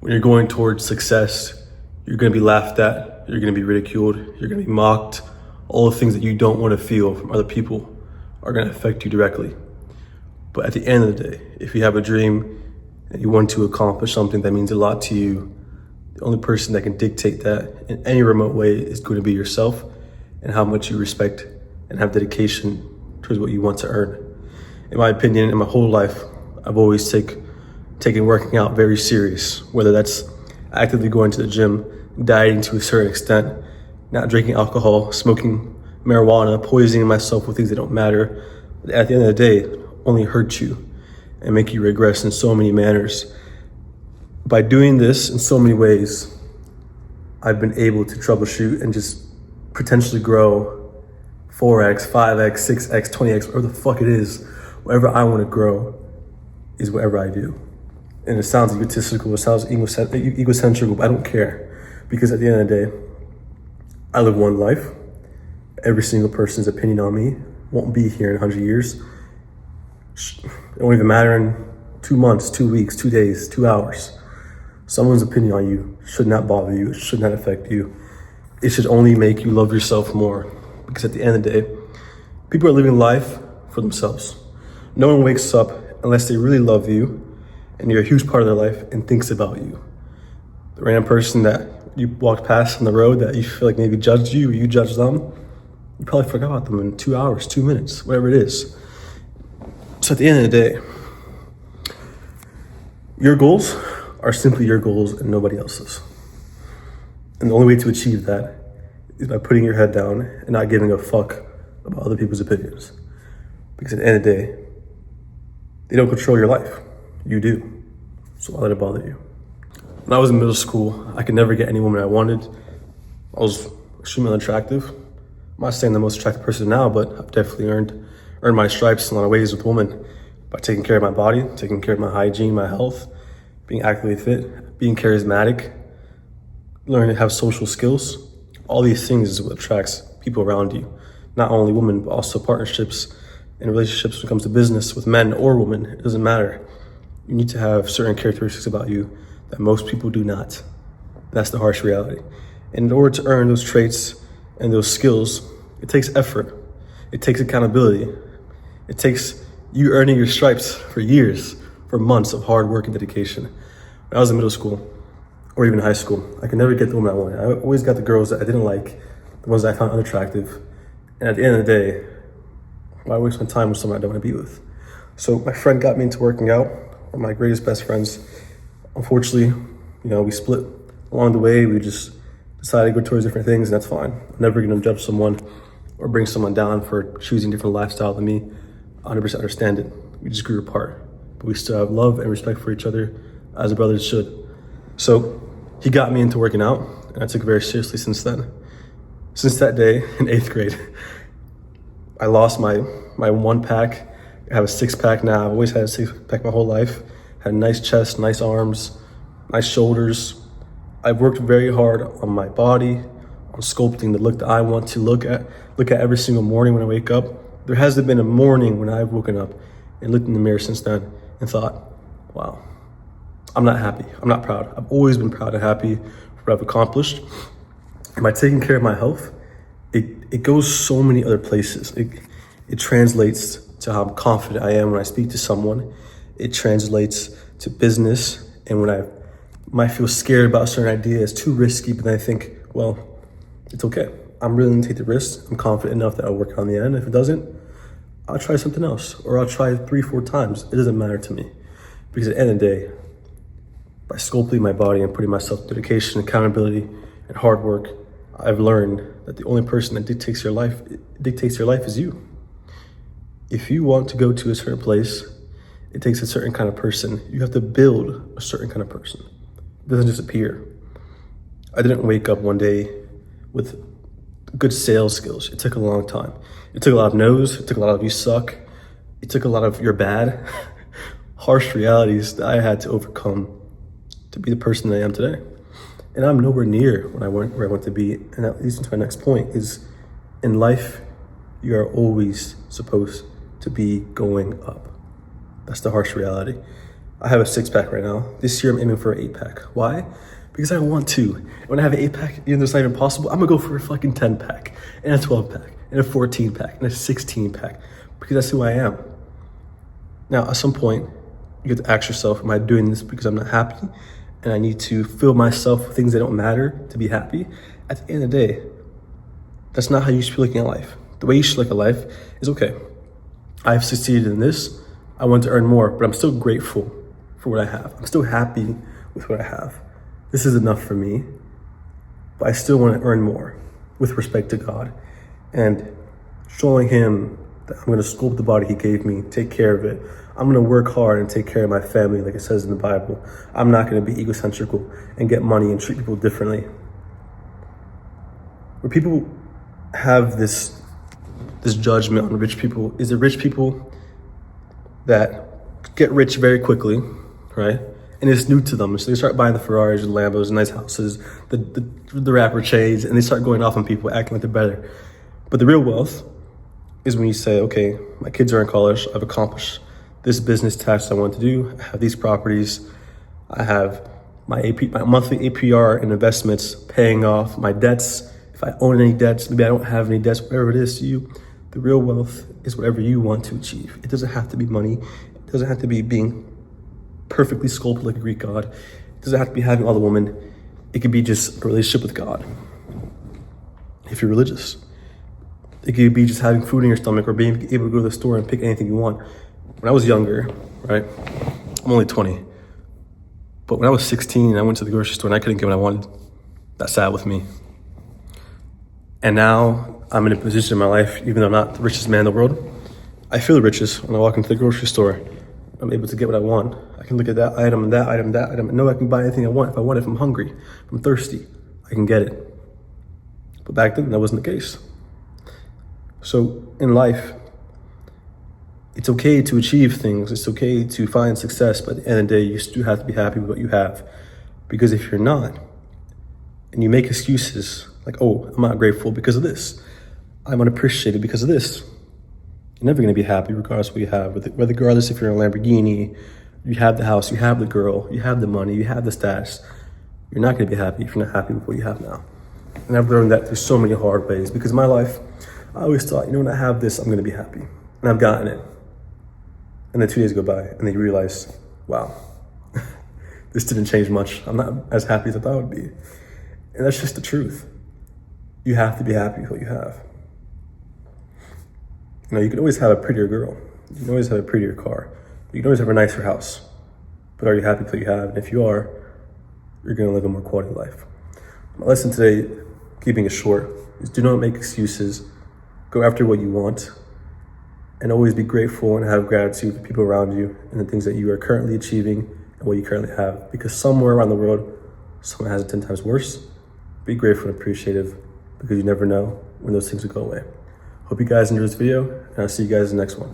When you're going towards success, you're going to be laughed at, you're going to be ridiculed, you're going to be mocked. All the things that you don't want to feel from other people are going to affect you directly. But at the end of the day, if you have a dream and you want to accomplish something that means a lot to you, the only person that can dictate that in any remote way is going to be yourself and how much you respect and have dedication towards what you want to earn. In my opinion, in my whole life, I've always taken working out very serious, whether that's actively going to the gym, dieting to a certain extent, not drinking alcohol, smoking marijuana, poisoning myself with things that don't matter. At the end of the day, only hurt you and make you regress in so many manners. By doing this in so many ways, I've been able to troubleshoot and just potentially grow 4x, 5x, 6x, 20x, whatever the fuck it is. Whatever I want to grow is whatever I do. And it sounds egotistical, it sounds egocentric, but I don't care. Because at the end of the day, I live one life. Every single person's opinion on me won't be here in 100 years. It won't even matter in 2 months, 2 weeks, 2 days, 2 hours. Someone's opinion on you should not bother you. It should not affect you. It should only make you love yourself more. Because at the end of the day, people are living life for themselves. No one wakes up unless they really love you and you're a huge part of their life and thinks about you. The random person that you walked past on the road that you feel like maybe judged you or you judged them, you probably forgot about them in 2 hours, 2 minutes, whatever it is. So at the end of the day, your goals are simply your goals and nobody else's. And the only way to achieve that is by putting your head down and not giving a fuck about other people's opinions. Because at the end of the day, they don't control your life. You do. So why let it bother you? When I was in middle school, I could never get any woman I wanted. I was extremely unattractive. I'm not saying the most attractive person now, but I've definitely earned my stripes in a lot of ways with women by taking care of my body, taking care of my hygiene, my health, being actively fit, being charismatic, learning to have social skills. All these things is what attracts people around you. Not only women, but also partnerships and relationships when it comes to business with men or women. It doesn't matter. You need to have certain characteristics about you that most people do not. That's the harsh reality. And in order to earn those traits and those skills, it takes effort. It takes accountability. It takes you earning your stripes for years, for months of hard work and dedication. When I was in middle school, or even high school, I could never get the woman I wanted. I always got the girls that I didn't like, the ones that I found unattractive. And at the end of the day, why waste my time with someone I don't want to be with? So my friend got me into working out, one of my greatest best friends. Unfortunately, we split along the way. We just decided to go towards different things, and that's fine. I'm never going to judge someone or bring someone down for choosing a different lifestyle than me. I 100% understand it. We just grew apart, but we still have love and respect for each other as a brothers should. So he got me into working out, and I took it very seriously since then. Since that day in 8th grade, I lost my 1-pack. I have a 6-pack now. I've always had a 6-pack my whole life. Had a nice chest, nice arms, nice shoulders. I've worked very hard on my body, on sculpting the look that I want to look at every single morning when I wake up. There hasn't been a morning when I've woken up and looked in the mirror since then and thought, wow, I'm not happy. I'm not proud. I've always been proud and happy for what I've accomplished. And by taking care of my health, it goes so many other places. It translates to how confident I am when I speak to someone. It translates to business. And when I might feel scared about a certain idea, it's too risky, but then I think, well, it's okay. I'm willing to take the risk. I'm confident enough that I'll work on the end. If it doesn't, I'll try something else, or I'll try 3-4 times. It doesn't matter to me. Because at the end of the day, by sculpting my body and putting myself dedication, accountability, and hard work, I've learned that the only person that dictates your life is you. If you want to go to a certain place, it takes a certain kind of person. You have to build a certain kind of person. It doesn't just appear. I didn't wake up one day with good sales skills. It took a long time. It took a lot of no's. It took a lot of you suck. It took a lot of you're bad. Harsh realities that I had to overcome to be the person that I am today. And I'm nowhere near where I want to be. And that leads me to my next point is, in life, you are always supposed to be going up. That's the harsh reality. I have a 6-pack right now. This year I'm aiming for an 8-pack. Why? Because I want to. When I have an 8-pack, even though it's not even possible, I'm gonna go for a fucking 10-pack and a 12-pack and a 14-pack and a 16-pack because that's who I am. Now, at some point, you have to ask yourself, am I doing this because I'm not happy and I need to fill myself with things that don't matter to be happy? At the end of the day, that's not how you should be looking at life. The way you should look at life is, okay, I've succeeded in this. I want to earn more, but I'm still grateful for what I have. I'm still happy with what I have. This is enough for me, but I still want to earn more with respect to God and showing him that I'm going to sculpt the body he gave me, take care of it. I'm going to work hard and take care of my family like it says in the Bible. I'm not going to be egocentrical and get money and treat people differently. Where people have this judgment on rich people is the rich people that get rich very quickly, right? And it's new to them. So they start buying the Ferraris, the Lambos, the nice houses, the rapper chains, and they start going off on people, acting like they're better. But the real wealth is when you say, okay, my kids are in college, I've accomplished this business task I want to do, I have these properties, I have my monthly APR and investments paying off my debts. If I own any debts, maybe I don't have any debts, whatever it is to you, the real wealth is whatever you want to achieve. It doesn't have to be money. It doesn't have to be being perfectly sculpted like a Greek god. It doesn't have to be having all the women. It could be just a relationship with God. If you're religious, it could be just having food in your stomach or being able to go to the store and pick anything you want. When I was younger, right? I'm only 20. But when I was 16 and I went to the grocery store and I couldn't get what I wanted, that sat with me. And now I'm in a position in my life, even though I'm not the richest man in the world, I feel the richest when I walk into the grocery store. I'm able to get what I want. I can look at that item, that item, that item, and know I can buy anything I want. If I want it, if I'm hungry, if I'm thirsty, I can get it. But back then, that wasn't the case. So in life, it's okay to achieve things. It's okay to find success, but at the end of the day, you still have to be happy with what you have. Because if you're not, and you make excuses like, oh, I'm not grateful because of this, I'm unappreciated because of this, you're never going to be happy regardless of what you have. Regardless if you're in a Lamborghini, you have the house, you have the girl, you have the money, you have the status, you're not going to be happy if you're not happy with what you have now. And I've learned that through so many hard ways because in my life, I always thought, when I have this, I'm going to be happy. And I've gotten it. And then 2 days go by and then you realize, wow, this didn't change much. I'm not as happy as I thought I would be. And that's just the truth. You have to be happy with what you have. You can always have a prettier girl. You can always have a prettier car. You can always have a nicer house. But are you happy with what you have? And if you are, you're going to live a more quality life. My lesson today, keeping it short, is do not make excuses. Go after what you want. And always be grateful and have gratitude for people around you and the things that you are currently achieving and what you currently have. Because somewhere around the world, someone has it 10 times worse. Be grateful and appreciative because you never know when those things will go away. Hope you guys enjoyed this video, and I'll see you guys in the next one.